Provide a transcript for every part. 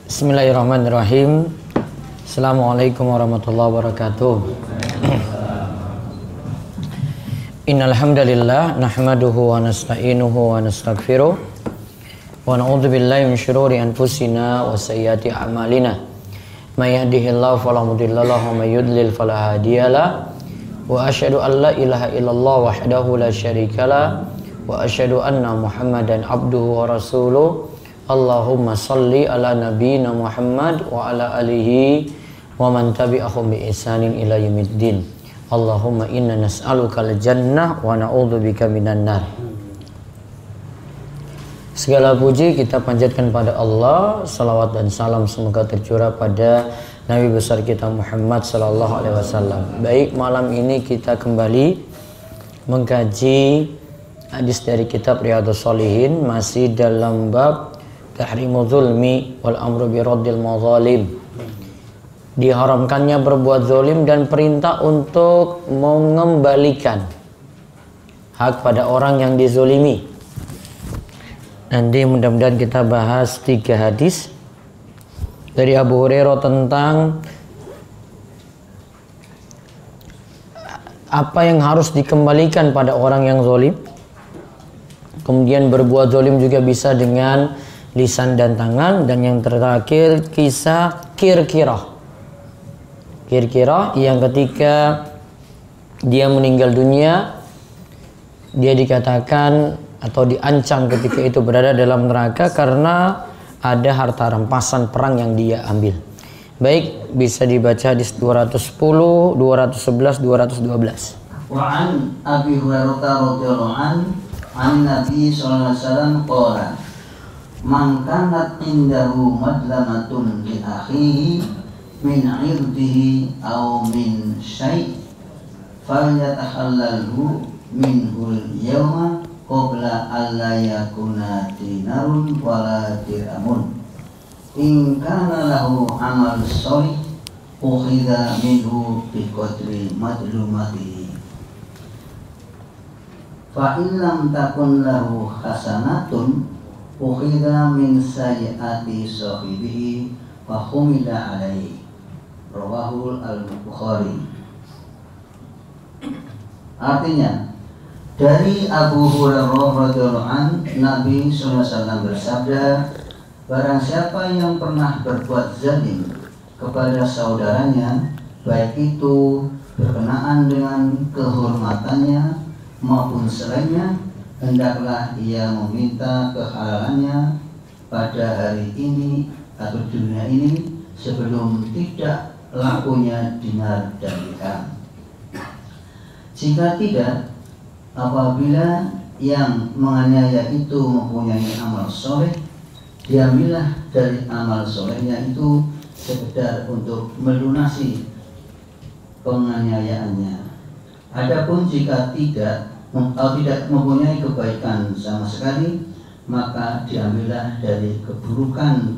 Bismillahirrahmanirrahim. Assalamualaikum warahmatullahi wabarakatuh. Innal hamdalillah nahmaduhu wa nasta'inuhu wa nastaghfiruh wa na'udzu billahi min syururi anfusina wa sayyiati a'malina. May yahdihillahu fala mudilla lahu wa may yudlil fala hadiyalah. Wa asyhadu an la ilaha illallah wahdahu la syarikalah wa asyhadu anna Muhammadan abduhu wa rasuluh. Allahumma salli ala nabiyyina Muhammad wa ala alihi wa man tabi'ahum bi ihsanin ila yaumiddin. Allahumma inna nas'aluka al-jannah wa na'udzubika minan nar. Segala puji kita panjatkan pada Allah, salawat dan salam semoga tercurah pada Nabi besar kita Muhammad sallallahu alaihi wasallam. Baik, malam ini kita kembali mengkaji hadis dari kitab Riyadhus Shalihin, masih dalam bab tahrimu zulmi wal amru bi raddil mazalim. Diharamkannya berbuat zalim dan perintah untuk mengembalikan hak pada orang yang dizolimi. Nanti mudah-mudahan kita bahas 3 hadis dari Abu Hurairah tentang apa yang harus dikembalikan pada orang yang zalim. Kemudian berbuat zalim juga bisa dengan lisan dan tangan, dan yang terakhir kisah Kirkirah yang ketika dia meninggal dunia, dia dikatakan atau diancam ketika itu berada dalam neraka karena ada harta rampasan perang yang dia ambil. Baik, bisa dibaca hadis 210, 211, 212. Wa an Abi Hurairah radhiyallahu an Nabi sallallahu alaihi wasallam qala man kanat indahu madlamatun li akhihi min 'irdihi aw min syai' falyatahallalhu minhul yawma qabla alla yakuna dinarun wala dirhamun in kana lahu amal sholih ukhidha minhu bi qadri madlumatihi fa in lam takun lahu hasanatun ukhidha min sayyiati sahibihi wa humila alaihi. Rawahul al-Bukhari. Artinya, dari Abu Hurairah radhiyallahu an, Nabi SAW bersabda, barang siapa yang pernah berbuat zalim kepada saudaranya, baik itu berkenaan dengan kehormatannya maupun selainnya, hendaklah ia meminta kehalalannya pada hari ini atau dunia ini sebelum tidak lakunya dinar dan dirham. Jika tidak, apabila yang menganiaya itu mempunyai amal soleh, diambillah dari amal solehnya itu sekedar untuk melunasi penganiayaannya. Adapun jika tidak mempunyai kebaikan sama sekali, maka diambillah dari keburukan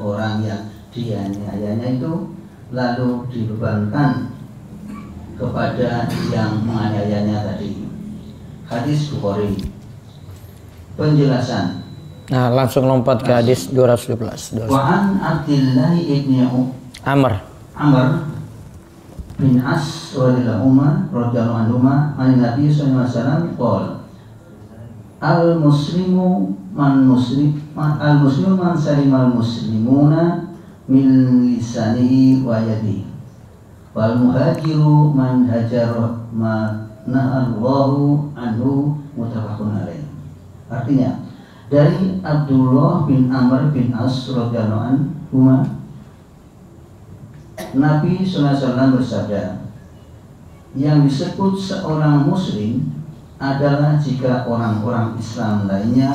orang yang dianiayanya itu, lalu dibebankan kepada yang menganiayanya tadi. Hadis Bukhari. Penjelasan. Nah, langsung lompat ke hadis 212. Wa an Abdillah ibni Amr bin As radhiyallahu anhu an Nabi sallallahu alaihi wasallam qol al-muslimu man salimal muslimuna min lisanihi wa yadihi wal muhajiru man hajara ma na'allahu anhu muttafaqun alaih. Artinya, dari Abdullah bin Amr bin As radhiyallahu anhu, Nabi SAW bersabda, yang disebut seorang muslim adalah jika orang-orang Islam lainnya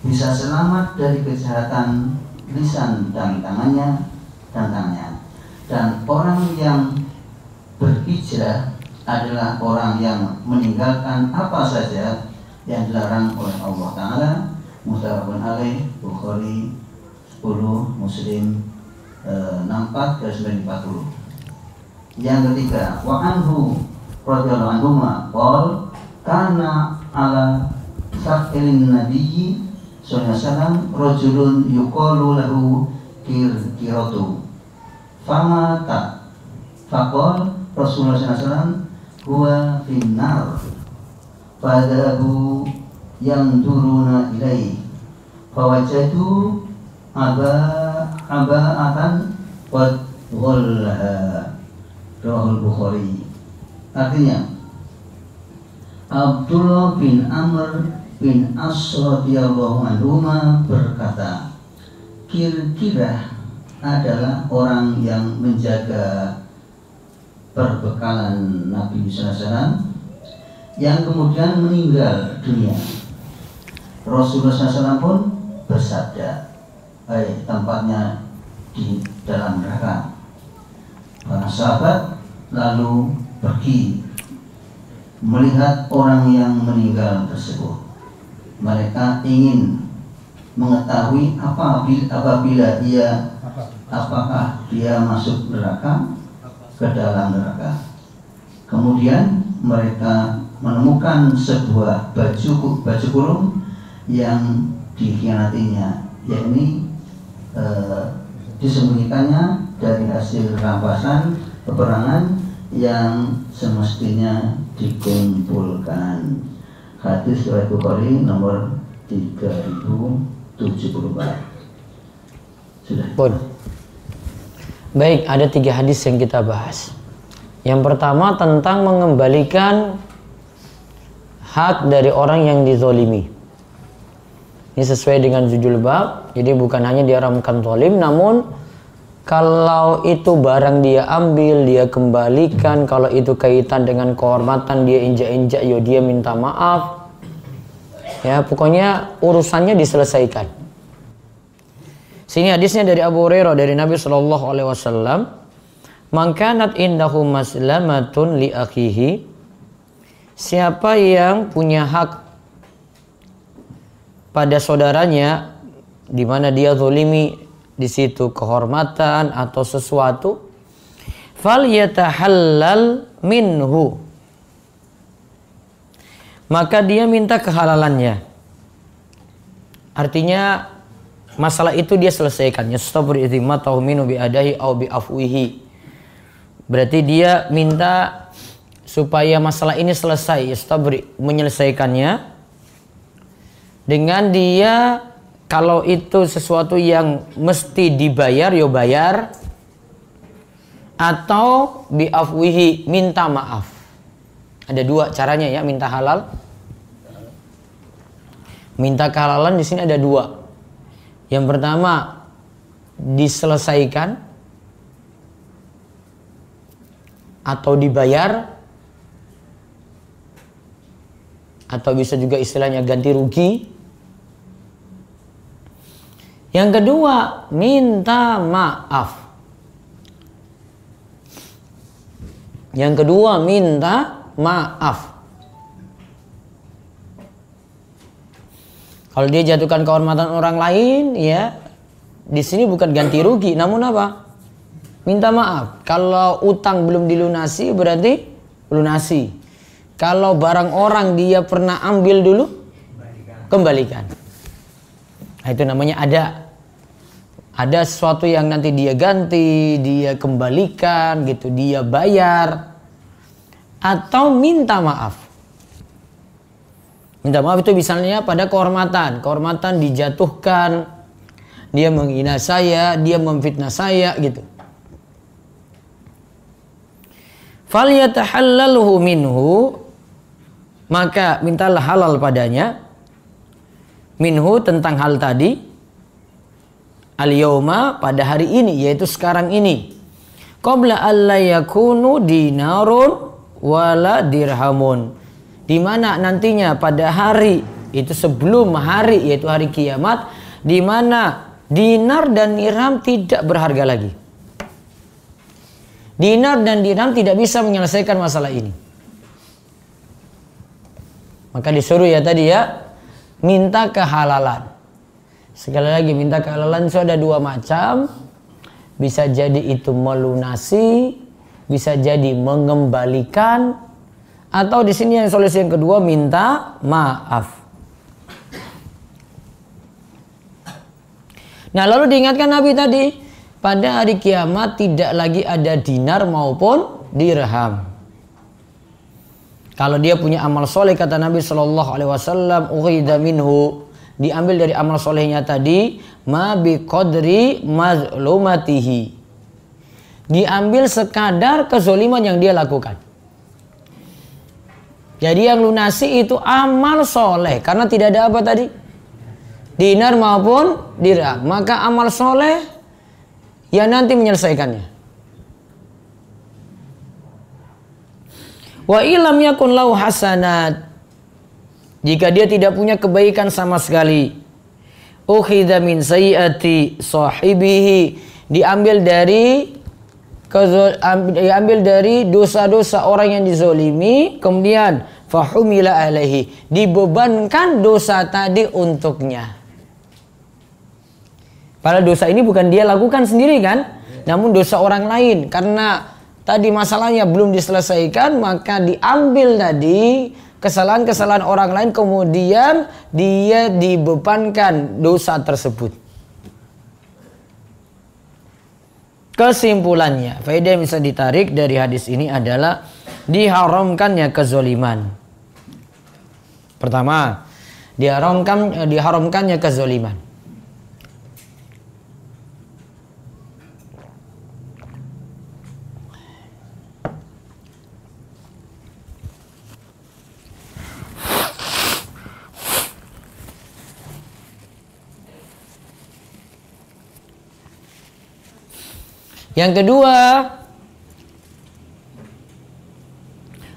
bisa selamat dari kejahatan lisan dan tangannya, dan orang yang berhijrah adalah orang yang meninggalkan apa saja yang dilarang oleh Allah Ta'ala. Muttafaqun alaih. Bukhari 10, Muslim 64/40. Yang ketiga, wa anhu radhiyallahu anhu qol kana ala sakirin nabiyyi sallallahu alaihi wasallam rajulun yuqalu lahu kiratu famata faqol Rasulullah SAW huwa finnar fadhabu yang turuna ilaih fawajadu aba'atan qad ghallaha rawahul Bukhari. Artinya Abdullah bin Amr bin As radhiyallahu anhu berkata, Kirkirah adalah orang yang menjaga perbekalan Nabi SAW yang kemudian meninggal dunia. Rasulullah SAW pun bersabda, tempatnya di dalam neraka. Para sahabat lalu pergi melihat orang yang meninggal tersebut. Mereka ingin mengetahui apabila apakah dia masuk neraka, ke dalam neraka. Kemudian mereka menemukan sebuah baju kurung yang dikhianatinya, yakni disembunyikannya dari hasil rampasan peperangan yang semestinya dikumpulkan. Hadis riwayat Bukhari nomor 3074. Sudah. Pun. Baik, ada 3 hadis yang kita bahas. Yang pertama tentang mengembalikan hak dari orang yang dizolimi. Ini sesuai dengan judul bab. Jadi bukan hanya diharamkan zalim, namun kalau itu barang dia ambil, dia kembalikan. Kalau itu kaitan dengan kehormatan, dia injak-injak, ya dia minta maaf. Ya, pokoknya urusannya diselesaikan. Sini hadisnya dari Abu Hurairah dari Nabi Shallallahu Alaihi Wasallam, "Man kanat indahu maslamatun li akhihi." Siapa yang punya hak pada saudaranya, di mana dia zalimi di situ kehormatan atau sesuatu, fal yatahallal minhu, maka dia minta kehalalannya. Artinya masalah itu dia selesaikan. Yastabri idzimatahu minhu bi adahi au bi afwihi. Berarti dia minta supaya masalah ini selesai, yastabri, menyelesaikannya dengan dia, kalau itu sesuatu yang mesti dibayar, yo bayar, atau bi afwihi, minta maaf. Ada 2 caranya ya minta halal. Minta kehalalan di sini ada 2. Yang pertama diselesaikan atau dibayar, atau bisa juga istilahnya ganti rugi. Yang kedua minta maaf. Yang kedua minta maaf. Kalau dia jatuhkan kehormatan orang lain, ya di sini bukan ganti rugi, namun apa? Minta maaf. Kalau utang belum dilunasi berarti lunasi. Kalau barang orang dia pernah ambil dulu, kembalikan. Nah, itu namanya ada sesuatu yang nanti dia ganti, dia kembalikan gitu, dia bayar, atau minta maaf. Minta maaf itu misalnya pada kehormatan dijatuhkan, dia menghina saya, dia memfitnah saya gitu. Falyatahallalhu minhu, maka mintalah halal padanya, minhu tentang hal tadi, al-yauma pada hari ini, yaitu sekarang ini, qabla alla yakunu dinarun wala dirhamun, di mana nantinya pada hari itu, sebelum hari yaitu hari kiamat, di mana dinar dan dirham tidak berharga lagi. Dinar dan dirham tidak bisa menyelesaikan masalah ini. Maka disuruh ya tadi ya, minta kehalalan. Sekali lagi, minta kehalalan itu ada 2 macam. Bisa jadi itu melunasi, bisa jadi mengembalikan, atau di sini yang solusi yang kedua minta maaf. Nah, lalu diingatkan Nabi tadi, pada hari kiamat tidak lagi ada dinar maupun dirham. Kalau dia punya amal soleh, kata Nabi Shallallahu Alaihi Wasallam, ukhidha minhu, diambil dari amal solehnya tadi, ma bi qadri mazlumatihi, diambil sekadar kezoliman yang dia lakukan. Jadi yang lunasi itu amal soleh, karena tidak ada apa tadi? Dinar maupun dirham. Maka amal soleh yang nanti menyelesaikannya. Wa ilam yakun lahu hasanat, jika dia tidak punya kebaikan sama sekali, ukhidha min sayyiati sahibihi, diambil dari dosa-dosa orang yang dizolimi, kemudian fahumila alaihi, dibebankan dosa tadi untuknya. Padahal dosa ini bukan dia lakukan sendiri kan, namun dosa orang lain. Karena tadi masalahnya belum diselesaikan, maka diambil tadi kesalahan-kesalahan orang lain, kemudian dia dibebankan dosa tersebut. Kesimpulannya, faedah yang bisa ditarik dari hadis ini adalah diharamkannya kezoliman. Pertama, diharamkannya kezoliman. Yang kedua,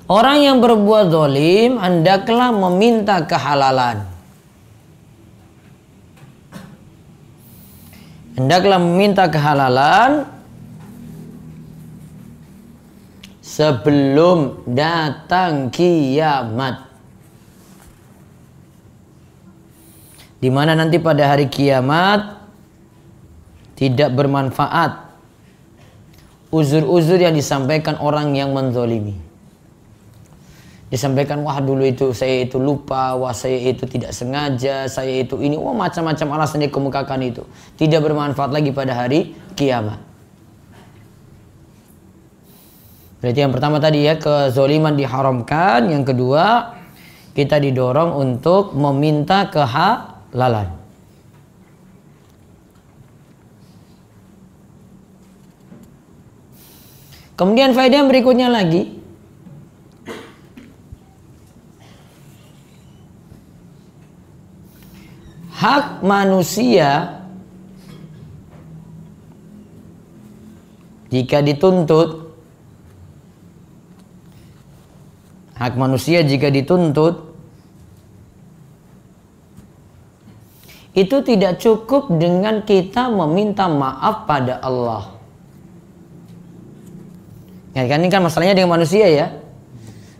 orang yang berbuat zalim hendaklah meminta kehalalan. Hendaklah meminta kehalalan sebelum datang kiamat. Di mana nanti pada hari kiamat tidak bermanfaat uzur-uzur yang disampaikan orang yang menzolimi. Disampaikan, wah dulu itu saya itu lupa, wah saya itu tidak sengaja, saya itu ini, wah macam-macam alasan dikemukakan itu. Tidak bermanfaat lagi pada hari kiamat. Berarti yang pertama tadi ya, kezoliman diharamkan. Yang kedua, kita didorong untuk meminta kehalalan. Kemudian faedah yang berikutnya lagi, hak manusia jika dituntut, hak manusia jika dituntut, itu tidak cukup dengan kita meminta maaf pada Allah. Ya kan, ini kan masalahnya dengan manusia ya.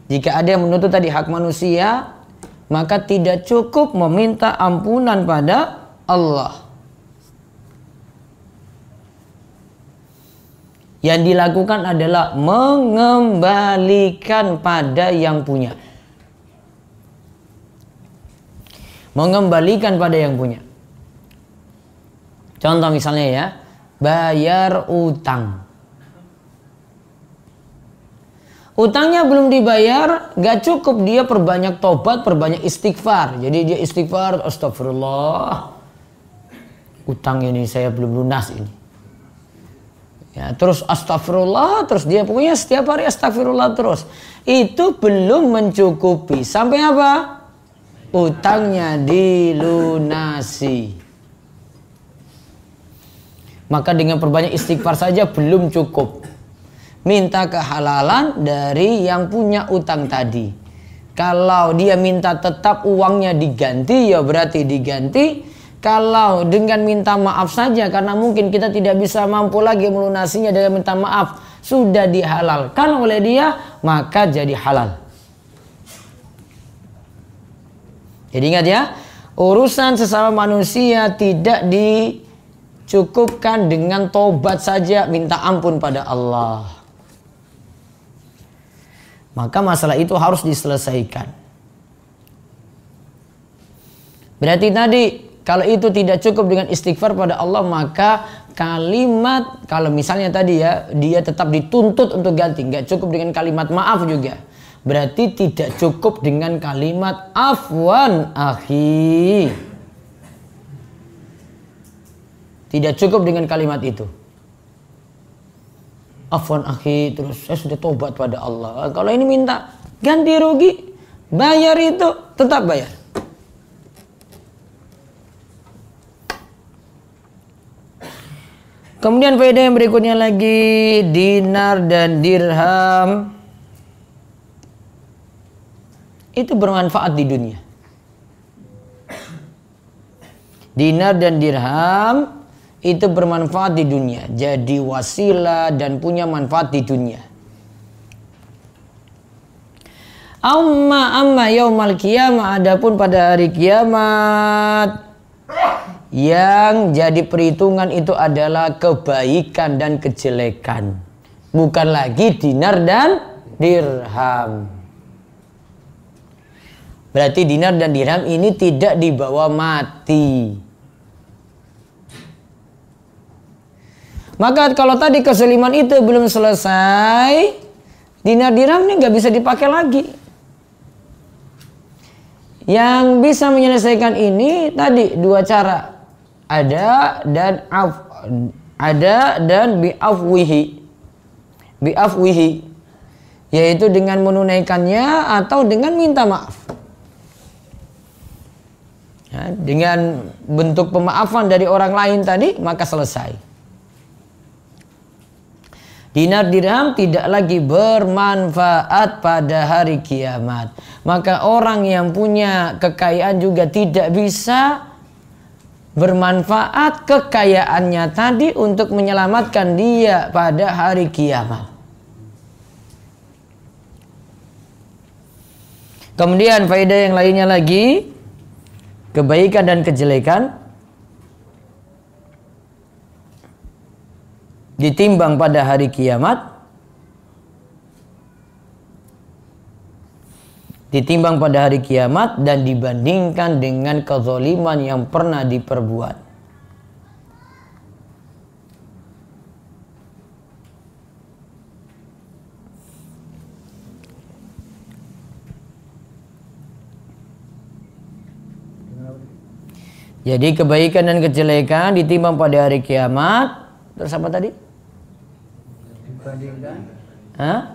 Jika ada yang menuntut tadi hak manusia, maka tidak cukup meminta ampunan pada Allah. Yang dilakukan adalah mengembalikan pada yang punya. Mengembalikan pada yang punya. Contoh misalnya ya, bayar utang. Utangnya belum dibayar, gak cukup dia perbanyak tobat, perbanyak istighfar. Jadi dia istighfar, astagfirullah, utang ini saya belum lunas ini. Ya, terus astagfirullah, terus dia pokoknya setiap hari astagfirullah terus. Itu belum mencukupi. Sampai apa? Utangnya dilunasi. Maka dengan perbanyak istighfar saja belum cukup. Minta kehalalan dari yang punya utang tadi. Kalau dia minta tetap uangnya diganti, ya berarti diganti. Kalau dengan minta maaf saja, karena mungkin kita tidak bisa mampu lagi melunasinya dengan minta maaf, sudah dihalalkan oleh dia, maka jadi halal. Jadi ingat ya, urusan sesama manusia tidak dicukupkan dengan tobat saja, minta ampun pada Allah. Maka masalah itu harus diselesaikan. Berarti tadi kalau itu tidak cukup dengan istighfar pada Allah, maka kalimat, kalau misalnya tadi ya, dia tetap dituntut untuk ganti, nggak cukup dengan kalimat maaf juga, berarti tidak cukup dengan kalimat afwan akhi. Tidak cukup dengan kalimat itu. Afwan akhi, terus saya sudah tobat pada Allah. Kalau ini minta ganti rugi, bayar itu tetap bayar. Kemudian faedah yang berikutnya lagi, dinar dan dirham itu bermanfaat di dunia. Dinar dan dirham itu bermanfaat di dunia, jadi wasilah dan punya manfaat di dunia. Amma yaumal qiyamah, adapun pada hari kiamat, yang jadi perhitungan itu adalah kebaikan dan kejelekan, bukan lagi dinar dan dirham. Berarti dinar dan dirham ini tidak dibawa mati. Maka kalau tadi kezaliman itu belum selesai, dinar dirham ini nggak bisa dipakai lagi. Yang bisa menyelesaikan ini tadi dua cara. Ada dan bi'afwihi, yaitu dengan menunaikannya atau dengan minta maaf. Ya, dengan bentuk pemaafan dari orang lain tadi, maka selesai. Dinar dirham tidak lagi bermanfaat pada hari kiamat. Maka orang yang punya kekayaan juga tidak bisa bermanfaat kekayaannya tadi untuk menyelamatkan dia pada hari kiamat. Kemudian faedah yang lainnya lagi, kebaikan dan kejelekan ditimbang pada hari kiamat, ditimbang pada hari kiamat dan dibandingkan dengan kezaliman yang pernah diperbuat. Jadi kebaikan dan kejelekan ditimbang pada hari kiamat. Terus apa tadi?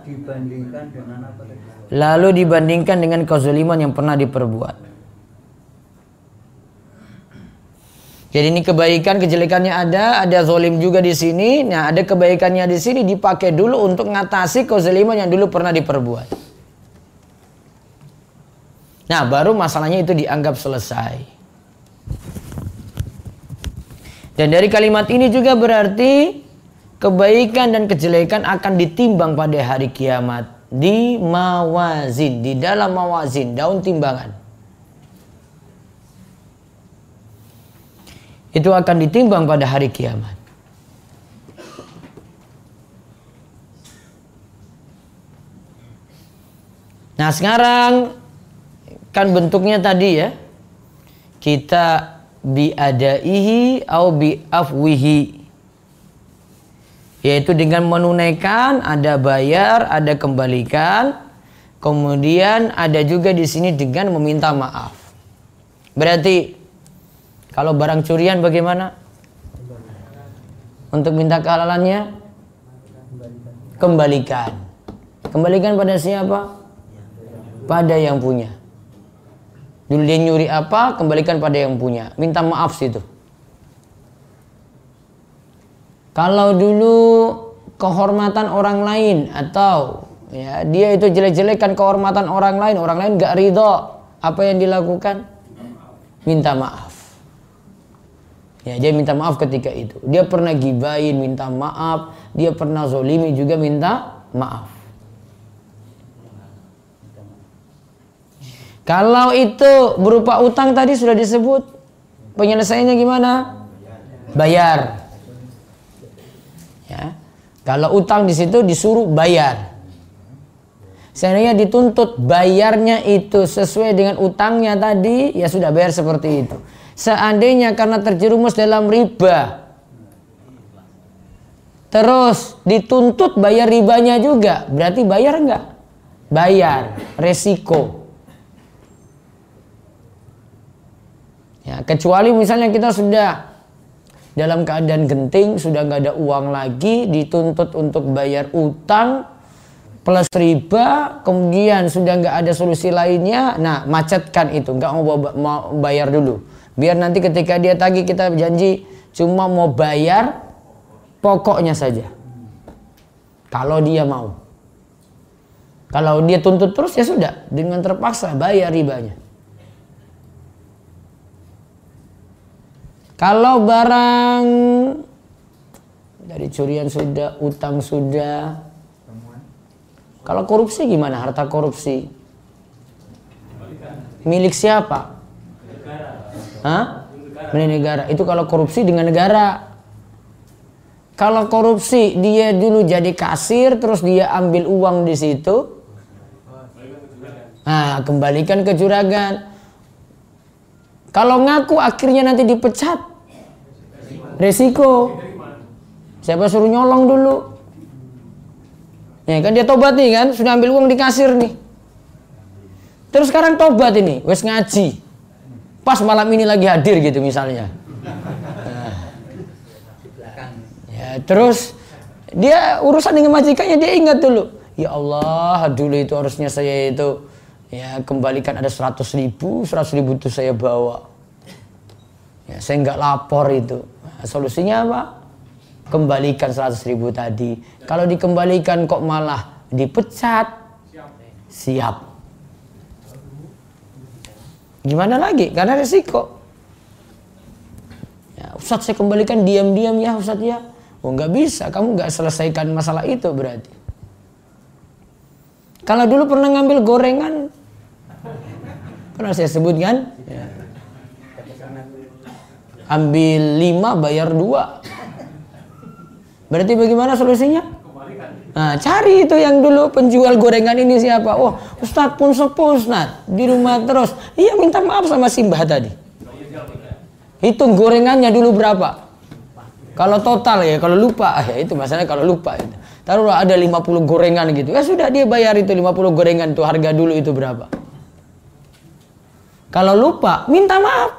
Dibandingkan dengan apa tadi? Lalu dibandingkan dengan kezaliman yang pernah diperbuat. Jadi ini kebaikan, kejelekannya ada zalim juga di sini. Nah, ada kebaikannya di sini dipakai dulu untuk mengatasi kezaliman yang dulu pernah diperbuat. Nah, baru masalahnya itu dianggap selesai. Dan dari kalimat ini juga berarti kebaikan dan kejelekan akan ditimbang pada hari kiamat. Di mawazin, di dalam mawazin, daun timbangan. Itu akan ditimbang pada hari kiamat. Nah sekarang kan bentuknya tadi ya, kita biadaihi au biafwihi, yaitu dengan menunaikan, ada bayar, ada kembalikan, kemudian ada juga di sini dengan meminta maaf. Berarti kalau barang curian bagaimana? Untuk minta kehalalannya, kembalikan. Kembalikan pada siapa? Pada yang punya. Dulu dia nyuri apa, kembalikan pada yang punya. Minta maaf situ. Kalau dulu kehormatan orang lain atau ya dia itu jelek-jelekan kehormatan orang lain gak ridho, apa yang dilakukan? Minta maaf. Ya, dia minta maaf ketika itu. Dia pernah gibahin, minta maaf. Dia pernah zolimi juga minta maaf. Kalau itu berupa utang tadi sudah disebut, penyelesaiannya gimana? Bayar. Ya. Kalau utang di situ disuruh bayar. Seandainya dituntut bayarnya itu sesuai dengan utangnya tadi, ya sudah bayar seperti itu. Seandainya karena terjerumus dalam riba, terus dituntut bayar ribanya juga, berarti bayar enggak? Bayar, resiko. Ya, kecuali misalnya kita sudah dalam keadaan genting, sudah nggak ada uang lagi, dituntut untuk bayar utang plus riba, kemudian sudah nggak ada solusi lainnya, nah macetkan itu, nggak mau bayar dulu. Biar nanti ketika dia tagih kita janji cuma mau bayar pokoknya saja. Kalau dia mau. Kalau dia tuntut terus ya sudah, dengan terpaksa bayar ribanya. Kalau barang dari curian sudah, utang sudah. Kalau korupsi gimana? Harta korupsi milik siapa? Hah? Milik negara. Itu kalau korupsi dengan negara. Kalau korupsi dia dulu jadi kasir, terus dia ambil uang di situ. Nah, kembalikan ke juragan. Kalau ngaku akhirnya nanti dipecat, resiko. Siapa suruh nyolong dulu? Ya kan dia tobat nih kan, sudah ambil uang di kasir nih. Terus sekarang tobat ini, wes ngaji. Pas malam ini lagi hadir gitu misalnya. Nah. Ya, terus dia urusan dengan majikannya dia ingat dulu. Ya Allah, dulu itu harusnya saya itu ya kembalikan ada 100.000 itu saya bawa. Ya, saya nggak lapor itu. Nah, solusinya apa? Kembalikan 100.000 tadi. Kalau dikembalikan kok malah dipecat, siap. Gimana lagi? Karena resiko. Ya, Ustadz saya kembalikan diam-diam ya Ustadz ya. Oh nggak bisa, kamu nggak selesaikan masalah itu berarti. Kalau dulu pernah ngambil gorengan, pernah saya sebut kan? Ya. Ambil 5 bayar 2. Berarti bagaimana solusinya? Nah, cari itu yang dulu penjual gorengan ini siapa? Oh, Ustadz pun sepuh Ustadz di rumah terus. Iya minta maaf sama si Mbah tadi. Hitung gorengannya dulu berapa? Kalau total ya, kalau lupa ya itu masalahnya kalau lupa itu. Taruhlah ada 50 gorengan gitu. Ya sudah dia bayar itu 50 gorengan itu harga dulu itu berapa? Kalau lupa minta maaf.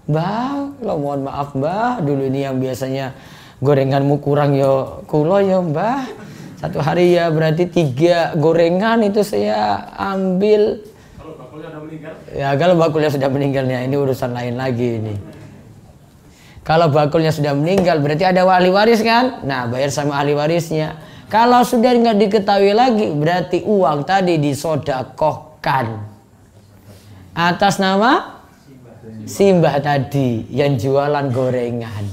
Mbah, lo mohon maaf Mbah, dulu ini yang biasanya gorenganmu kurang yo kulo yo Mbah. Satu hari ya berarti 3 gorengan itu saya ambil. Kalau bakulnya sudah meninggal? Ya kalau bakulnya sudah meninggalnya ini urusan lain lagi ini. Kalau bakulnya sudah meninggal berarti ada ahli waris kan? Nah bayar sama ahli warisnya. Kalau sudah nggak diketahui lagi berarti uang tadi disodakohkan atas nama Simbah tadi yang jualan gorengan.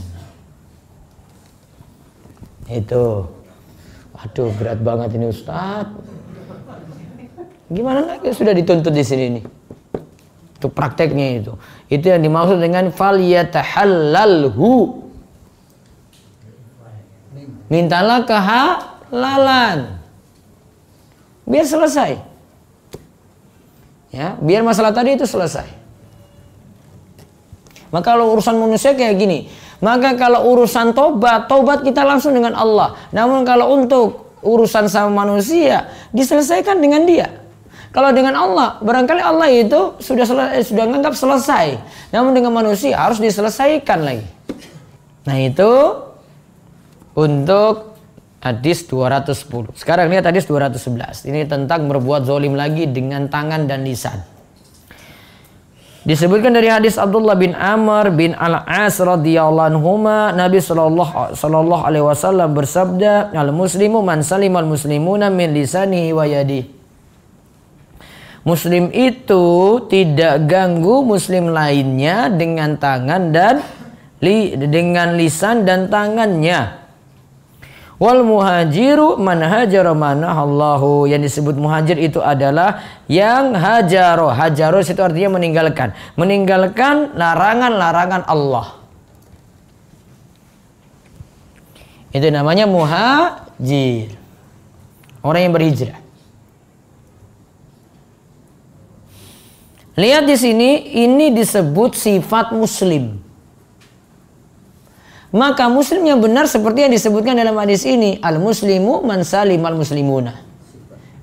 Itu. Waduh, berat banget ini Ustadz. Gimana lagi sudah dituntut di sini nih. Itu prakteknya itu. Itu yang dimaksud dengan fal yatahallalhu. Mintalah kehalalan. Biar selesai. Ya, biar masalah tadi itu selesai. Maka kalau urusan manusia kayak gini, maka kalau urusan tobat kita langsung dengan Allah. Namun kalau untuk urusan sama manusia, diselesaikan dengan dia. Kalau dengan Allah, barangkali Allah itu sudah nganggap selesai. Namun dengan manusia harus diselesaikan lagi. Nah itu untuk hadis 210. Sekarang lihat hadis 211. Ini tentang berbuat zalim lagi dengan tangan dan lisan. Disebutkan dari hadis Abdullah bin Amr bin Al-As radhiyallahu anhuma, Nabi sallallahu alaihi wasallam bersabda, "Al-muslimu man salimal muslimuna min lisanihi wa yadihi." Muslim itu tidak ganggu muslim lainnya dengan tangan dan dengan lisan dan tangannya. Wal muhajiru man hajara manahallahu. Yang disebut muhajir itu adalah yang hajaro. Hajaro itu artinya meninggalkan. Meninggalkan larangan-larangan Allah. Itu namanya muhajir. Orang yang berhijrah. Lihat di sini, ini disebut sifat muslim. Maka muslim yang benar seperti yang disebutkan dalam hadis ini, al-muslimu man salimal muslimuna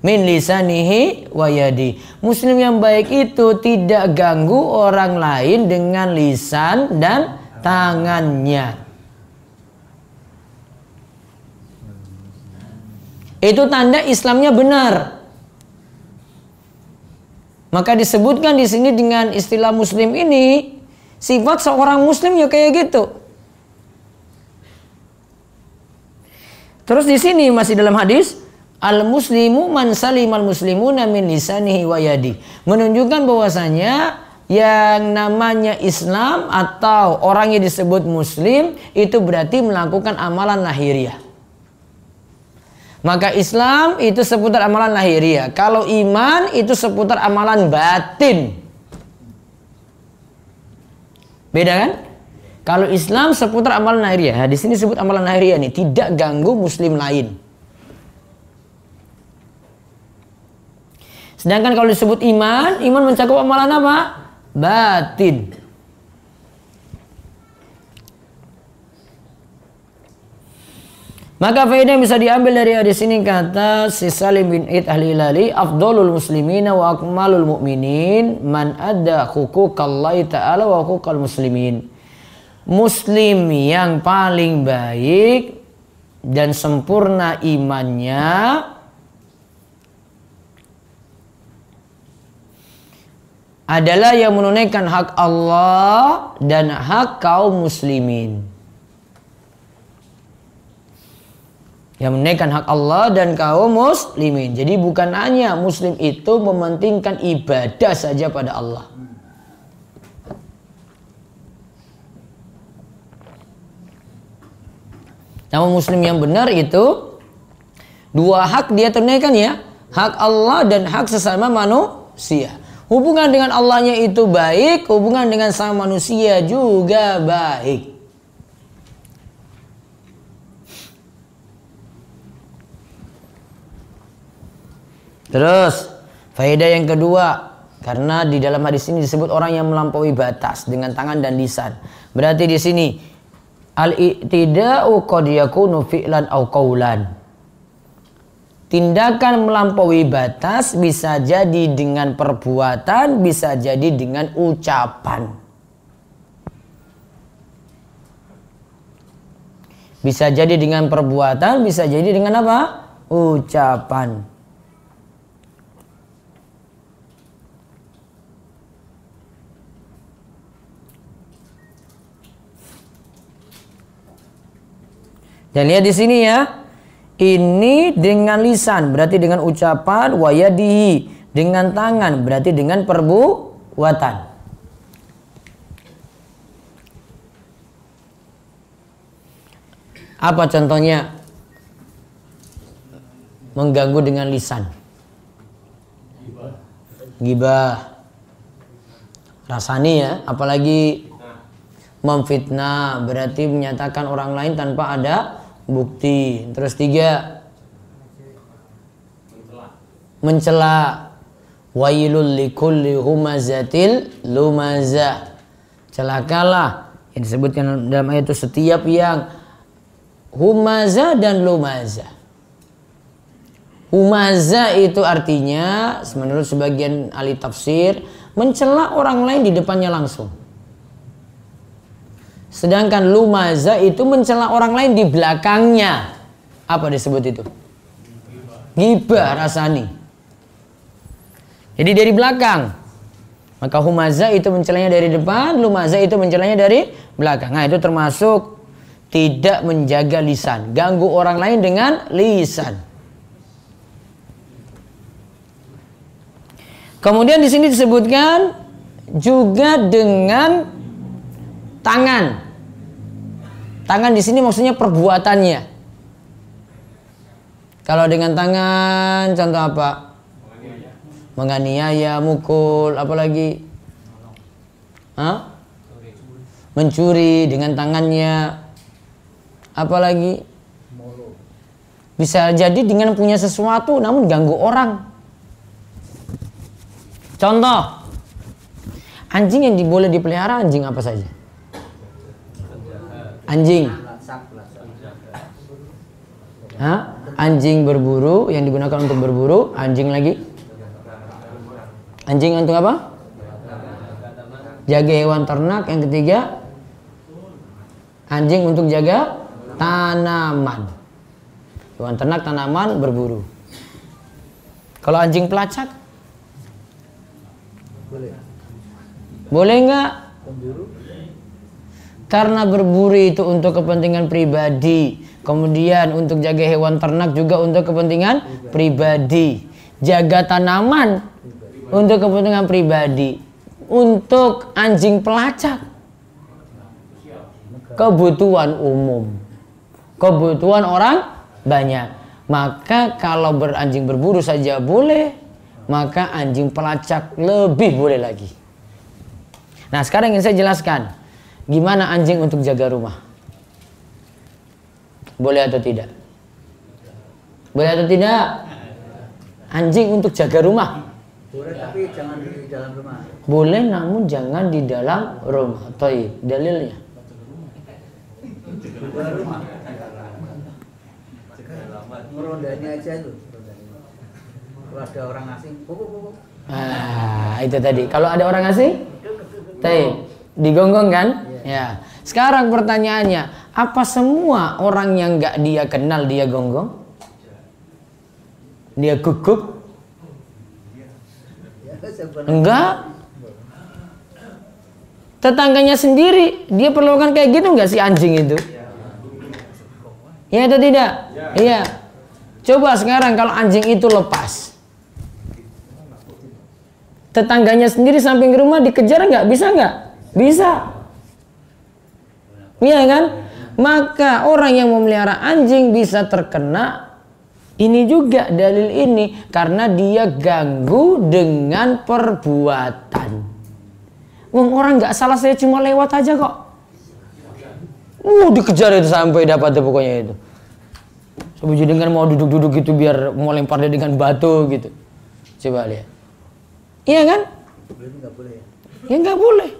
min lisanihi wa yadi. Muslim yang baik itu tidak ganggu orang lain dengan lisan dan tangannya. Itu tanda Islamnya benar. Maka disebutkan di sini dengan istilah muslim ini, sifat seorang muslim ya kayak gitu. Terus di sini masih dalam hadis, al-muslimu man salimal muslimuna min lisanihi wa yadi. Menunjukkan bahwasanya yang namanya Islam atau orang yang disebut muslim itu berarti melakukan amalan lahiriah. Maka Islam itu seputar amalan lahiriah. Kalau iman itu seputar amalan batin. Beda kan? Kalau Islam seputar amalan lahiriah. Di sini sebut amalan lahiriah nih, tidak ganggu muslim lain. Sedangkan kalau disebut iman, iman mencakup amalan apa? Batin. Maka faedah yang bisa diambil dari hadis ini, kata si Salim bin Id Al-Hilali, afdolul muslimina wa akmalul mu'minin man adda huquqallahi ta'ala wa huquqal muslimin. Muslim yang paling baik dan sempurna imannya adalah yang menunaikan hak Allah dan hak kaum muslimin. Yang menunaikan hak Allah dan kaum muslimin. Jadi bukan hanya muslim itu mementingkan ibadah saja pada Allah. Namun muslim yang benar itu dua hak dia tunaikan ya. Hak Allah dan hak sesama manusia. Hubungan dengan Allahnya itu baik, hubungan dengan sama manusia juga baik. Terus faedah yang kedua, karena di dalam hadis ini disebut orang yang melampaui batas dengan tangan dan lisan. Berarti di sini al-i'tida'u qad yakunu fi'lan aw qawlan. Tindakan melampaui batas bisa jadi dengan perbuatan, bisa jadi dengan ucapan. Bisa jadi dengan perbuatan, bisa jadi dengan apa? Ucapan. Dan lihat di sini ya, ini dengan lisan berarti dengan ucapan, wayadihi dengan tangan berarti dengan perbuatan. Apa contohnya? Mengganggu dengan lisan. Ghibah. Rasani ya, apalagi memfitnah berarti menyatakan orang lain tanpa ada bukti. Terus 3, mencela. Wailul likulli humazatil lumazah. Celakalah yang disebutkan dalam ayat itu setiap yang humazah dan lumazah. Humazah itu artinya menurut sebagian ahli tafsir mencela orang lain di depannya langsung. Sedangkan lumazah itu mencela orang lain di belakangnya. Apa disebut itu? Ghibah rasani. Jadi dari belakang. Maka humazah itu mencelanya dari depan, lumazah itu mencelanya dari belakang. Nah, itu termasuk tidak menjaga lisan, ganggu orang lain dengan lisan. Kemudian di sini disebutkan juga dengan tangan. Tangan di sini maksudnya perbuatannya. Kalau dengan tangan contoh apa? Menganiaya, mukul, apalagi? Hah? Mencuri dengan tangannya. Apalagi? Bisa jadi dengan punya sesuatu namun ganggu orang. Contoh, Anjing yang boleh dipelihara anjing apa saja? Anjing. Hah? Anjing berburu yang digunakan untuk berburu, anjing lagi. Anjing untuk apa? Jaga hewan ternak. Yang ketiga, anjing untuk jaga tanaman. Hewan ternak, tanaman, berburu. Kalau anjing pelacak? Boleh nggak? Karena berburu itu untuk kepentingan pribadi, kemudian untuk jaga hewan ternak juga untuk kepentingan pribadi, jaga tanaman untuk kepentingan pribadi, untuk anjing pelacak kebutuhan umum, kebutuhan orang banyak. Maka kalau beranjing berburu saja boleh, maka anjing pelacak lebih boleh lagi. Nah, sekarang ingin saya jelaskan gimana anjing untuk jaga rumah. Boleh atau tidak? Boleh atau tidak? Anjing untuk jaga rumah. Boleh, tapi jangan di dalam rumah. Boleh, namun jangan di dalam rumah. Toib, dalilnya. Di luar rumah. Merondanya aja itu. Kalau ada orang asing, Itu tadi. Kalau ada orang asing, toib, digonggong kan? Ya. Sekarang pertanyaannya, apa semua orang yang nggak dia kenal dia gonggong? Dia guguk? Enggak. Tetangganya sendiri dia perlukan kayak gitu nggak si anjing itu? Ya atau tidak? Iya. Coba sekarang kalau anjing itu lepas, tetangganya sendiri samping rumah dikejar nggak? Bisa nggak? Bisa. Iya kan? Maka orang yang memelihara anjing bisa terkena ini juga, dalil ini, karena dia ganggu dengan perbuatan. Wong orang nggak salah, saya cuma lewat aja kok. Dikejar itu sampai dapat tuh pokoknya itu. Setuju dengan mau duduk-duduk gitu biar mau lempar dia dengan batu gitu. Coba lihat. Iya kan? nggak boleh ya? Ya nggak boleh.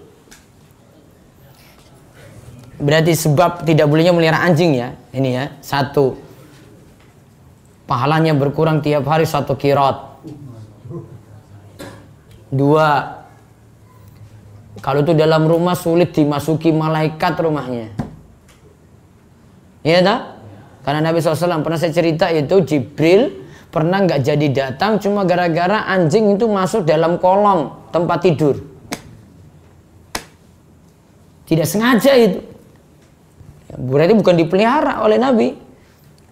Berarti sebab tidak bolehnya melihara anjing ya. Ini ya, satu, pahalanya berkurang tiap hari 1 qirat. 2, kalau itu dalam rumah sulit dimasuki malaikat rumahnya. Iya tak? Karena Nabi SAW pernah saya cerita itu Jibril pernah nggak jadi datang cuma gara-gara anjing itu masuk dalam kolong tempat tidur. Tidak sengaja itu. Berarti bukan dipelihara oleh Nabi.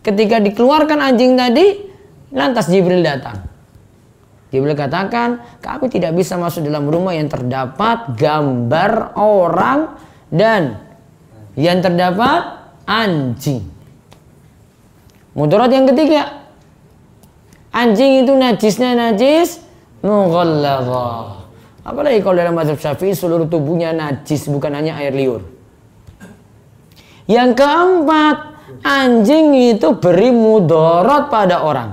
Ketika dikeluarkan anjing tadi, lantas Jibril datang. Jibril katakan, kami tidak bisa masuk dalam rumah yang terdapat gambar orang dan yang terdapat anjing. Mudarat yang ketiga, anjing itu najisnya najis mughalladhah. Apalagi kalau dalam mazhab Syafi'i seluruh tubuhnya najis, bukan hanya air liur. Yang keempat, anjing itu beri mudarat pada orang.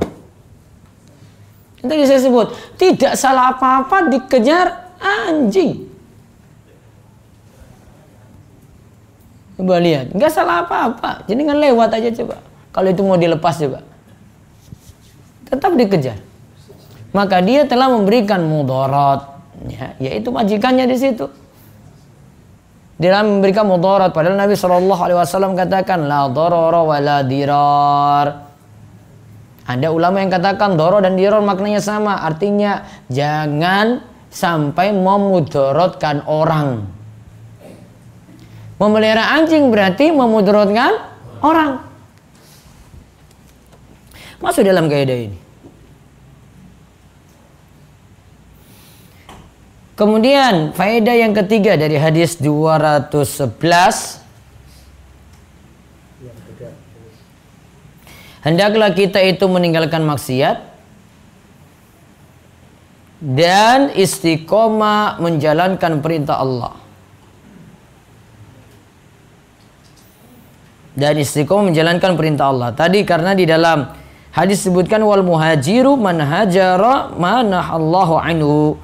Yang tadi saya sebut, tidak salah apa-apa dikejar anjing. Coba lihat, nggak salah apa-apa. Jadi kan lewat aja coba. Kalau itu mau dilepas coba, tetap dikejar. Maka dia telah memberikan mudarat, ya, yaitu majikannya di situ. Dia memberikan mudarat. Padahal Nabi SAW katakan la darara wa la dirar. Ada ulama yang katakan darar dan dirar maknanya sama, artinya jangan sampai memudaratkan orang. Memelihara anjing berarti memudaratkan orang. Masuk dalam kaidah ini. Kemudian faedah yang ketiga dari hadis 211, hendaklah kita itu meninggalkan maksiat dan istiqomah menjalankan perintah Allah. Dan istiqomah menjalankan perintah Allah. Tadi karena di dalam hadis disebutkan wal muhajiru man hajara manahallahu anhu.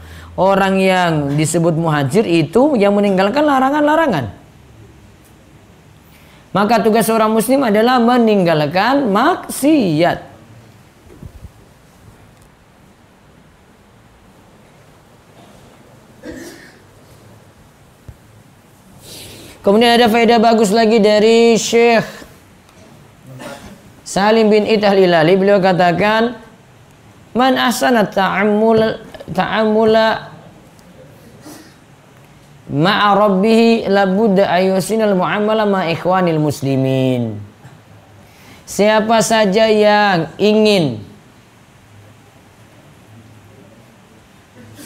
orang yang disebut muhajir itu yang meninggalkan larangan-larangan. Maka tugas seorang muslim adalah meninggalkan maksiat. Kemudian ada faedah bagus lagi dari Syekh Salim bin Id al-Hilali. Beliau katakan, man ahsana ta'amula ma'a rabbih labudda ayyusinal mu'amala ma ikhwanil muslimin. Siapa saja yang ingin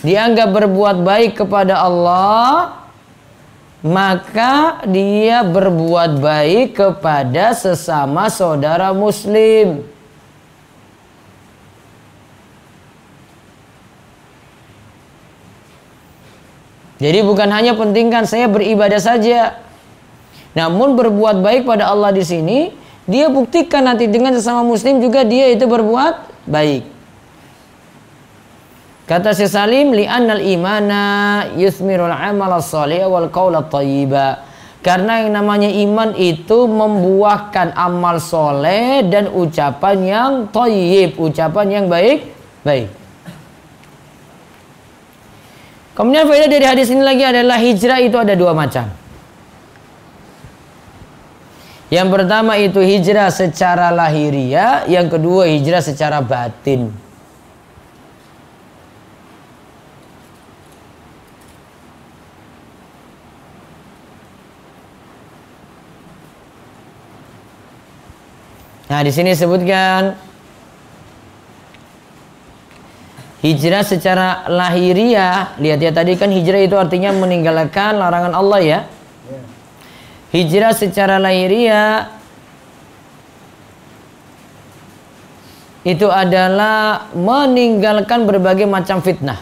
dianggap berbuat baik kepada Allah, maka dia berbuat baik kepada sesama saudara muslim. Jadi bukan hanya pentingkan saya beribadah saja, namun berbuat baik pada Allah di sini, dia buktikan nanti dengan sesama muslim juga dia itu berbuat baik. Kata Syekh Salim, li'annal imana yusmirul amal as-salih wal qaul at-thayyiba. Karena yang namanya iman itu membuahkan amal soleh dan ucapan yang thayyib, ucapan yang baik. Kemudian faedah dari hadis ini lagi adalah hijrah itu ada dua macam. Yang pertama itu hijrah secara lahiriah, yang kedua hijrah secara batin. Nah, di sini disebutkan hijrah secara lahiriah. Lihat ya, tadi kan hijrah itu artinya meninggalkan larangan Allah ya. Hijrah secara lahiriah itu adalah meninggalkan berbagai macam fitnah.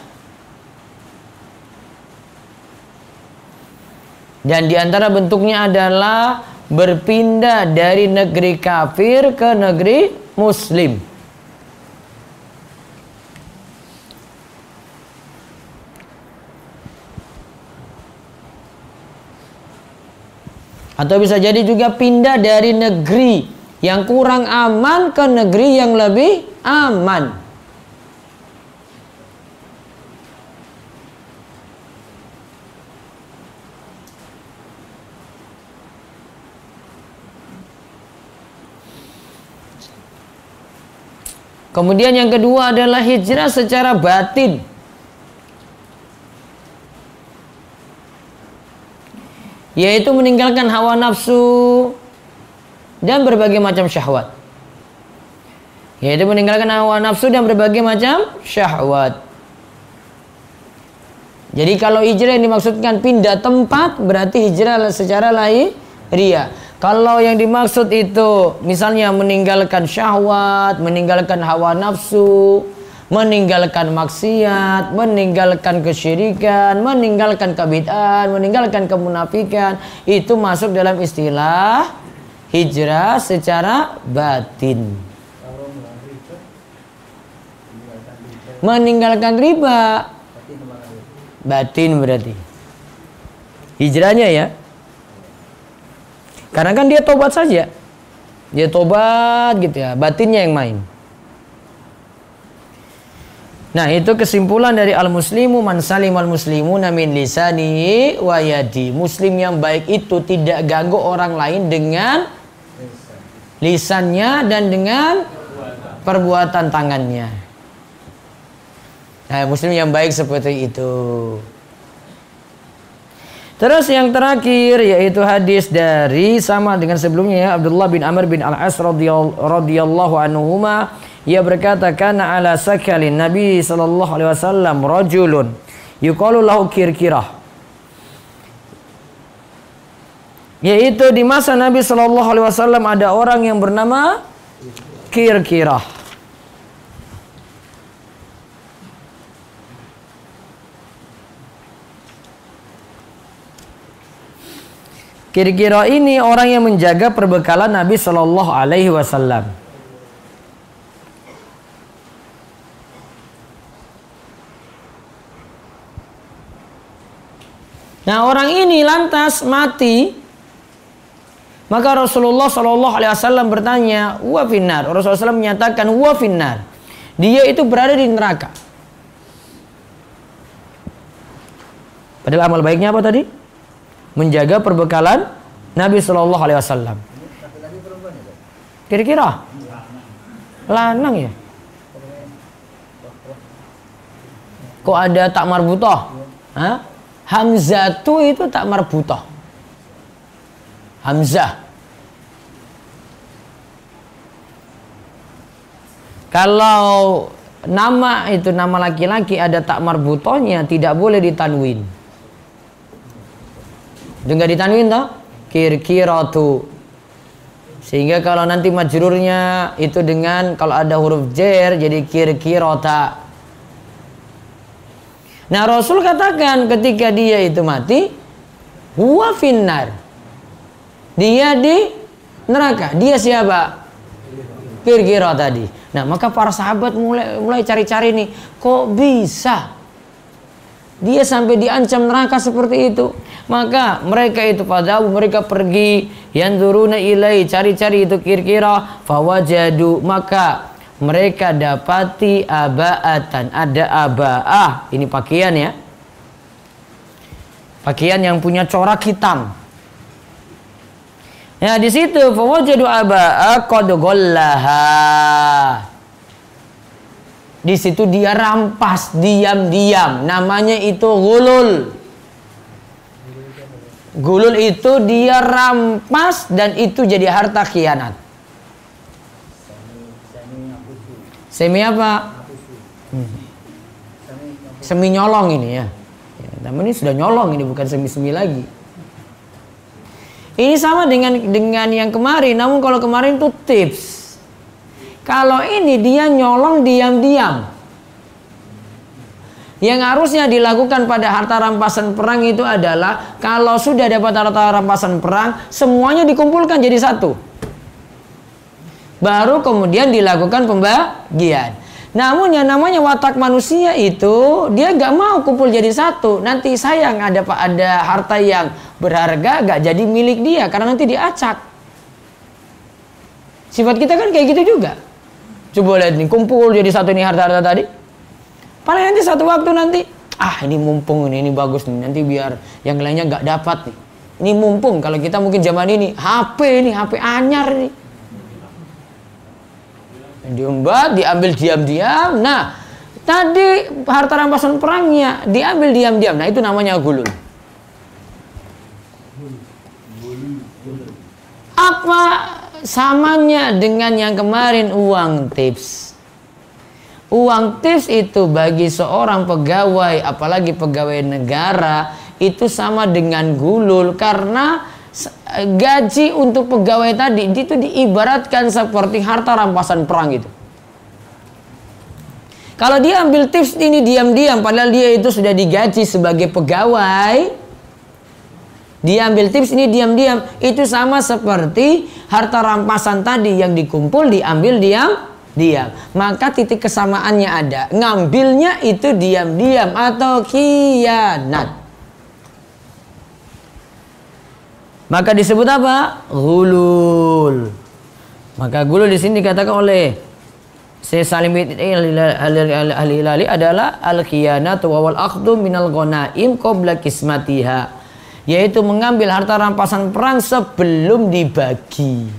Dan di antara bentuknya adalah berpindah dari negeri kafir ke negeri muslim. Atau bisa jadi juga pindah dari negeri yang kurang aman ke negeri yang lebih aman. Kemudian yang kedua adalah hijrah secara batin. Yaitu meninggalkan hawa nafsu dan berbagai macam syahwat. Yaitu meninggalkan hawa nafsu dan berbagai macam syahwat. Jadi kalau hijrah yang dimaksudkan pindah tempat, berarti hijrah secara lahiriah. Kalau yang dimaksud itu misalnya meninggalkan syahwat, meninggalkan hawa nafsu, meninggalkan maksiat, meninggalkan kesyirikan, meninggalkan kebid'ahan, meninggalkan kemunafikan, itu masuk dalam istilah hijrah secara batin. Meninggalkan riba, batin berarti hijrahnya ya. Karena kan dia tobat saja, dia tobat gitu ya, batinnya yang main. Nah, itu kesimpulan dari al-muslimu man salimal muslimuna min lisanihi wa yadi. Muslim yang baik itu tidak ganggu orang lain dengan lisannya dan dengan perbuatan tangannya. Nah, muslim yang baik seperti itu. Terus yang terakhir yaitu hadis dari sama dengan sebelumnya ya, Abdullah bin Amr bin Al-As radhiyallahu anhuma, ia berkata kana ala sakalin Nabi sallallahu alaihi wasallam rajulun yuqalu lahu Kirkirah. Yaitu di masa Nabi sallallahu alaihi wasallam ada orang yang bernama Kirkirah. Kira-kira ini orang yang menjaga perbekalan Nabi Shallallahu Alaihi Wasallam. Nah, orang ini lantas mati. Maka Rasulullah Shallallahu Alaihi Wasallam bertanya, wa finnar. Rasulullah SAW menyatakan wa finnar. Dia itu berada di neraka. Padahal amal baiknya apa tadi? Menjaga perbekalan Nabi Shallallahu Alaihi Wasallam. Kira-kira lanang ya? Kok ada tak marbutoh? Hah? Hamzatu itu tak marbutoh. Hamzah. Kalau nama itu nama laki-laki ada tak marbutohnya, tidak boleh ditanwin. Enggak ditanwin toh? Kir-kiratu. Sehingga kalau nanti majrurnya itu dengan kalau ada huruf jer jadi kir-kirota. Nah, Rasul katakan ketika dia itu mati, huwa finnar. Dia di neraka. Dia siapa? Kir-kira tadi. Nah, maka para sahabat mulai cari-cari nih, kok bisa dia sampai diancam neraka seperti itu? Maka mereka itu mereka pergi yanzuruna ilai, cari-cari itu kir-kira, fawajadu, maka mereka dapati abaatan, ada abaah, ini pakaian ya. Pakaian yang punya corak hitam. Ya, di situ fawajadu aba'a qad ghallaha. Di situ dia rampas diam-diam. Namanya itu gulul. Gulul itu dia rampas dan itu jadi harta khianat. Semi apa? Semi nyolong ini ya. Namun ini sudah nyolong, ini bukan semi-semi lagi. Ini sama dengan yang kemarin, namun kalau kemarin itu tips. Kalau ini dia nyolong diam-diam. Yang harusnya dilakukan pada harta rampasan perang itu adalah kalau sudah dapat harta rampasan perang, semuanya dikumpulkan jadi satu. Baru kemudian dilakukan pembagian. Namun yang namanya watak manusia itu dia gak mau kumpul jadi satu. Nanti sayang ada harta yang berharga gak jadi milik dia karena nanti diacak. Sifat kita kan kayak gitu juga. Coba lihat nih, kumpul jadi satu nih harta-harta tadi. Paling nanti satu waktu nanti, ini mumpung ini bagus nih, nanti biar yang lainnya gak dapat nih. Ini mumpung, kalau kita mungkin zaman ini HP anyar nih. Diembat, diambil diam-diam. Nah, tadi harta rampasan perangnya diambil diam-diam. Nah, itu namanya gulul. Apa samanya dengan yang kemarin uang tips? Uang tips itu bagi seorang pegawai, apalagi pegawai negara, itu sama dengan gulul karena gaji untuk pegawai tadi itu diibaratkan seperti harta rampasan perang itu. Kalau dia ambil tips ini diam-diam padahal dia itu sudah digaji sebagai pegawai, dia ambil tips ini diam-diam, itu sama seperti harta rampasan tadi yang dikumpul diambil diam-diam. Maka titik kesamaannya ada, ngambilnya itu diam-diam atau khianat. Maka disebut apa? Ghulul. Maka gulul di sini dikatakan oleh Syekh Salim al-Hilali adalah al-khiyanatu wal akhdhu minal ghanaim qabla kismatiha, yaitu mengambil harta rampasan perang sebelum dibagi.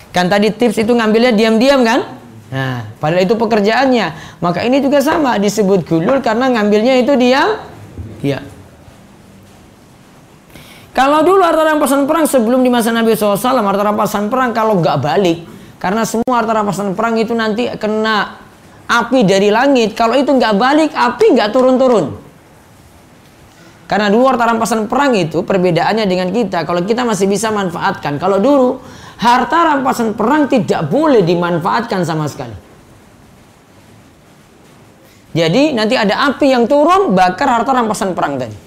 Kan tadi tips itu ngambilnya diam-diam kan? Nah, padahal itu pekerjaannya. Maka ini juga sama disebut gulul karena ngambilnya itu diam. Kalau dulu harta rampasan perang sebelum di masa Nabi SAW, harta rampasan perang kalau nggak balik, karena semua harta rampasan perang itu nanti kena api dari langit. Kalau itu nggak balik, api nggak turun-turun. Karena dulu harta rampasan perang itu perbedaannya dengan kita. Kalau kita masih bisa manfaatkan. Kalau dulu harta rampasan perang tidak boleh dimanfaatkan sama sekali. Jadi nanti ada api yang turun bakar harta rampasan perang tadi.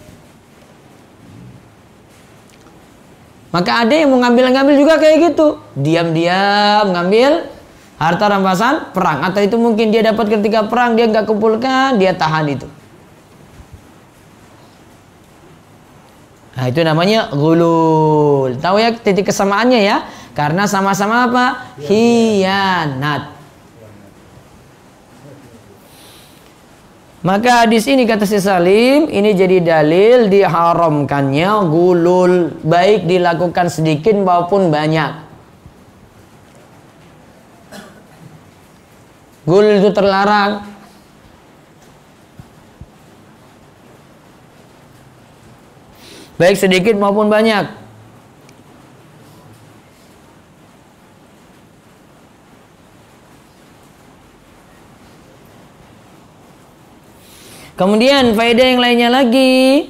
Maka ada yang mau ngambil juga kayak gitu, diam-diam ngambil harta rampasan perang, atau itu mungkin dia dapat ketika perang dia nggak kumpulkan, dia tahan itu. Nah, itu namanya ghulul. Tahu ya titik kesamaannya ya? Karena sama-sama apa? Khianat. Maka hadis ini kata Syekh Salim, ini jadi dalil diharamkannya ghulul, baik dilakukan sedikit maupun banyak. Ghulul itu terlarang. Baik sedikit maupun banyak. Kemudian faedah yang lainnya lagi,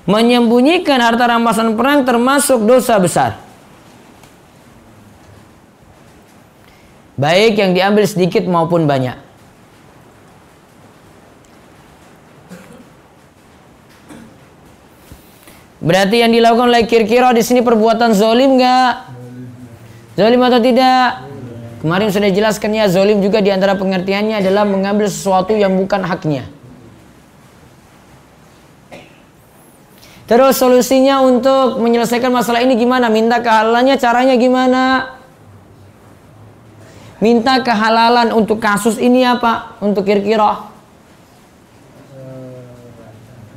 menyembunyikan harta rampasan perang termasuk dosa besar. Baik yang diambil sedikit maupun banyak. Berarti yang dilakukan oleh Kirkiro di sini perbuatan zolim nggak? Zolim atau tidak? Kemarin sudah jelaskannya, zolim juga diantara pengertiannya adalah mengambil sesuatu yang bukan haknya. Terus solusinya untuk menyelesaikan masalah ini gimana? Minta kehalalannya, caranya gimana? Minta kehalalan untuk kasus ini apa? Untuk Kirkiro.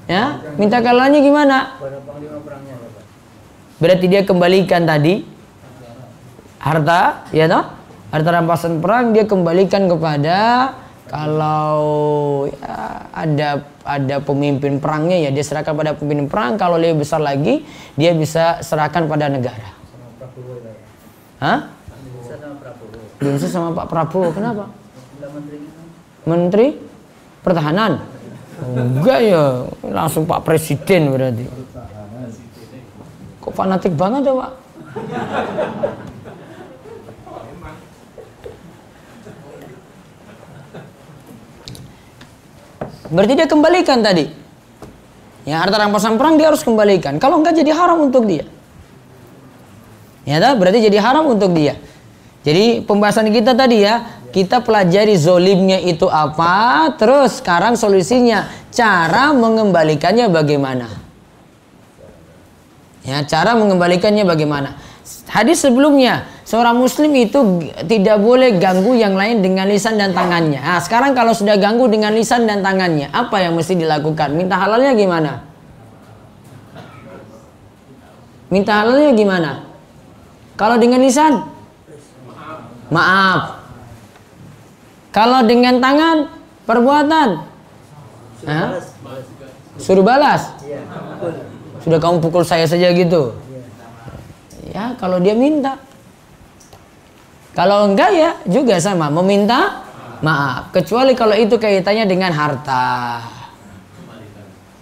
Ya, minta kehalalannya gimana? Berarti dia kembalikan tadi harta, ya toh? Harta rampasan perang dia kembalikan kepada, kalau ya, ada pemimpin perangnya ya dia serahkan pada pemimpin perang. Kalau lebih besar lagi dia bisa serahkan pada negara. Hah? Belum bisa sama Pak Prabowo. Kenapa? Menteri Pertahanan. Enggak ya, langsung Pak Presiden berarti. Kok fanatik banget ya Pak? Berarti dia kembalikan tadi. Ya, harta rampasan perang dia harus kembalikan. Kalau enggak jadi haram untuk dia. Ya, berarti jadi haram untuk dia. Jadi pembahasan kita tadi ya, kita pelajari zolimnya itu apa, terus sekarang solusinya, cara mengembalikannya bagaimana. Ya, cara mengembalikannya bagaimana. Hadis sebelumnya, seorang muslim itu tidak boleh ganggu yang lain dengan lisan dan tangannya. Nah, sekarang kalau sudah ganggu dengan lisan dan tangannya, apa yang mesti dilakukan? Minta halalnya gimana? Minta halalnya gimana? Kalau dengan lisan? Maaf. Kalau dengan tangan, perbuatan? Suruh balas? Sudah kamu pukul saya saja gitu? Ya, kalau dia minta. Kalau enggak ya juga sama, meminta maaf. Kecuali kalau itu kaitannya dengan harta.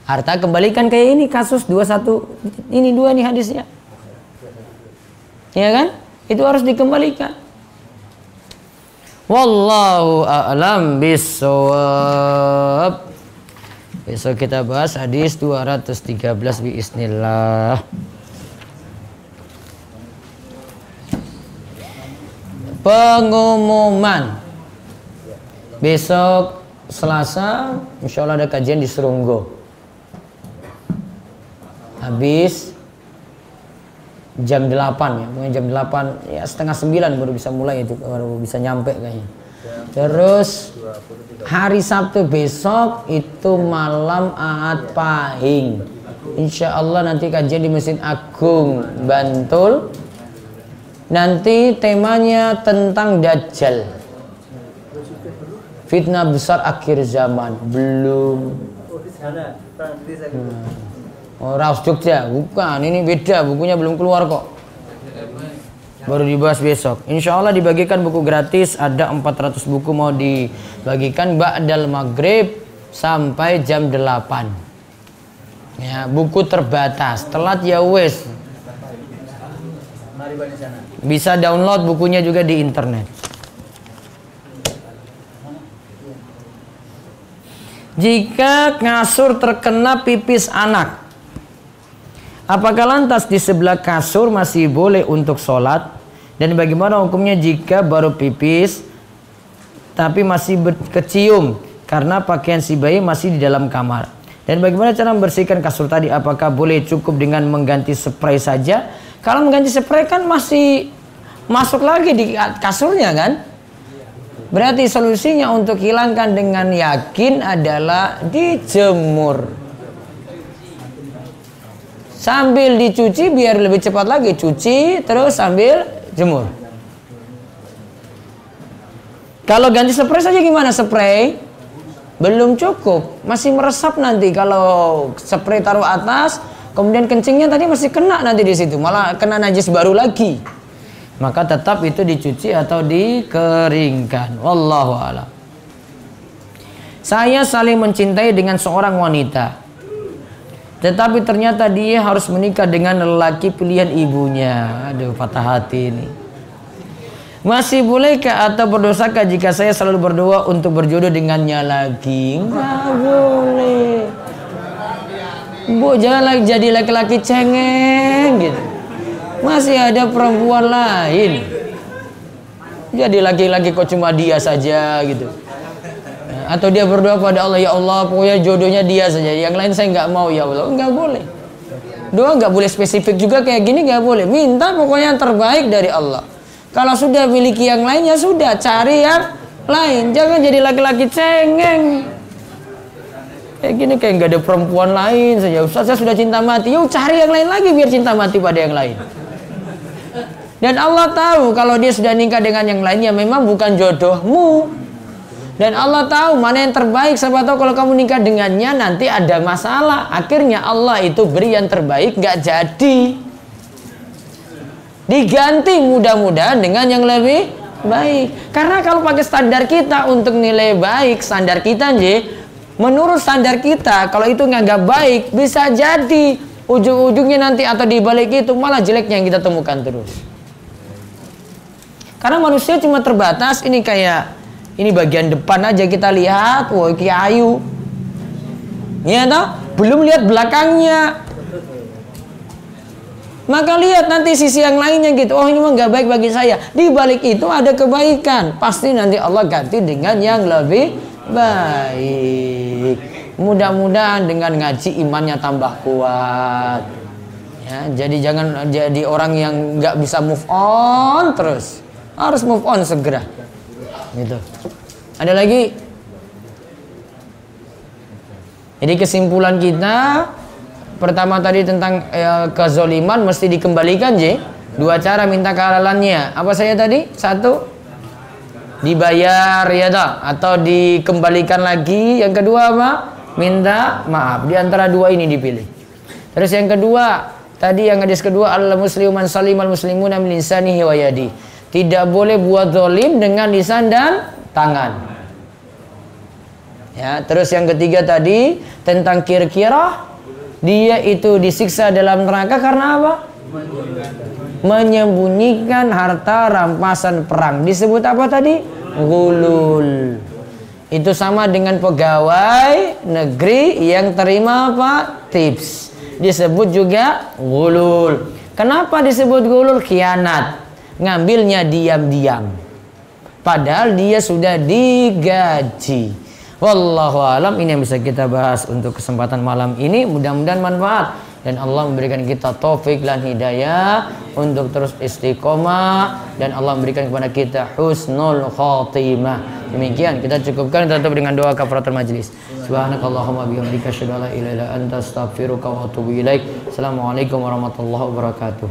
Harta kembalikan kayak ini kasus 21, ini 2 nih hadisnya. Ya kan? Itu harus dikembalikan. Wallahu a'lam bishawab. Besok kita bahas hadis 213 biiznillah. Pengumuman besok Selasa, insya Allah ada kajian di Serunggo. Habis jam 8 ya, mungkin jam 8 ya, setengah 9 baru bisa mulai itu, baru bisa nyampe kayaknya. Terus hari Sabtu besok itu malam Ahad Pahing. Insya Allah nanti kajian di Masjid Agung Bantul. Nanti temanya tentang Dajjal. Fitnah besar akhir zaman. Belum. Oh, Raus Jogja. Bukan, ini beda. Bukunya belum keluar kok. Baru dibahas besok. Insya Allah dibagikan buku gratis. Ada 400 buku mau dibagikan ba'dal maghrib sampai jam 8. Ya, buku terbatas. Telat ya wes. Bisa download bukunya juga di internet. Jika kasur terkena pipis anak, apakah lantas di sebelah kasur masih boleh untuk sholat? Dan bagaimana hukumnya jika baru pipis tapi masih kecium karena pakaian si bayi masih di dalam kamar? Dan bagaimana cara membersihkan kasur tadi? Apakah boleh cukup dengan mengganti spray saja? Kalau mengganti spray kan masih masuk lagi di kasurnya kan? Berarti solusinya untuk hilangkan dengan yakin adalah dijemur. Sambil dicuci biar lebih cepat lagi. Cuci terus sambil jemur. Kalau ganti spray saja gimana? Spray belum cukup, masih meresap nanti. Kalau spray taruh atas, kemudian kencingnya tadi masih kena nanti di situ, malah kena najis baru lagi. Maka tetap itu dicuci atau dikeringkan. Wallahu a'lam. Saya saling mencintai dengan seorang wanita, tetapi ternyata dia harus menikah dengan lelaki pilihan ibunya. Aduh, patah hati ini. Masih bolehkah atau berdosakah jika saya selalu berdoa untuk berjodoh dengannya lagi? Nggak boleh. Bu, jangan lagi jadi laki-laki cengeng gitu. Masih ada perempuan lain. Jadi laki-laki kok cuma dia saja gitu. Atau dia berdoa pada Allah, ya Allah pokoknya jodohnya dia saja, yang lain saya nggak mau ya Allah. Nggak boleh. Doa nggak boleh spesifik juga kayak gini, nggak boleh. Minta pokoknya yang terbaik dari Allah. Kalau sudah miliki yang lain ya sudah, cari yang lain. Jangan jadi laki-laki cengeng. Kayak gini kayak nggak ada perempuan lain saja. Ustaz, saya sudah cinta mati. Yuk cari yang lain lagi biar cinta mati pada yang lain. Dan Allah tahu kalau dia sudah nikah dengan yang lainnya memang bukan jodohmu. Dan Allah tahu mana yang terbaik. Siapa tahu kalau kamu nikah dengannya nanti ada masalah. Akhirnya Allah itu beri yang terbaik, nggak jadi. Diganti mudah-mudahan dengan yang lebih baik. Karena kalau pakai standar kita untuk nilai baik, standar kita menurut standar kita, kalau itu nggak baik, bisa jadi ujung-ujungnya nanti atau dibalik itu malah jeleknya yang kita temukan terus. Karena manusia cuma terbatas. Ini kayak ini bagian depan aja kita lihat, wah iki ayu. Ya toh? Belum lihat belakangnya. Maka lihat nanti sisi yang lainnya gitu. Oh ini mah nggak baik bagi saya. Di balik itu ada kebaikan. Pasti nanti Allah ganti dengan yang lebih baik. Mudah-mudahan dengan ngaji imannya tambah kuat. Ya, jadi jangan jadi orang yang nggak bisa move on terus. Harus move on segera. Gitu. Ada lagi? Jadi kesimpulan kita pertama tadi tentang kezoliman mesti dikembalikan dua cara minta kehalalannya. Apa saya tadi? Satu, dibayar ya toh, atau dikembalikan lagi. Yang kedua apa? Minta maaf. Di antara dua ini dipilih. Terus yang kedua, tadi yang hadis kedua, al-muslimu man salimal muslimuna min lisanihi wa yadi. Tidak boleh buat zolim dengan lisan dan tangan. Ya, terus yang ketiga tadi tentang kira-kira dia itu disiksa dalam neraka karena apa? Menyembunyikan harta rampasan perang. Disebut apa tadi? Gulul. Itu sama dengan pegawai negeri yang terima apa? Tips. Disebut juga gulul. Kenapa disebut gulul? Khianat. Ngambilnya diam-diam. Padahal dia sudah digaji. Wallahu alam, ini yang bisa kita bahas untuk kesempatan malam ini. Mudah-mudahan manfaat dan Allah memberikan kita taufik dan hidayah untuk terus istiqomah dan Allah memberikan kepada kita husnul khatimah. Demikian kita cukupkan, tutup dengan doa kafaratul majlis. Subhanakallahumma bihamdika asyhadu an la ilaha illa anta astaghfiruka wa atubu ilaik. Assalamualaikum warahmatullahi wabarakatuh.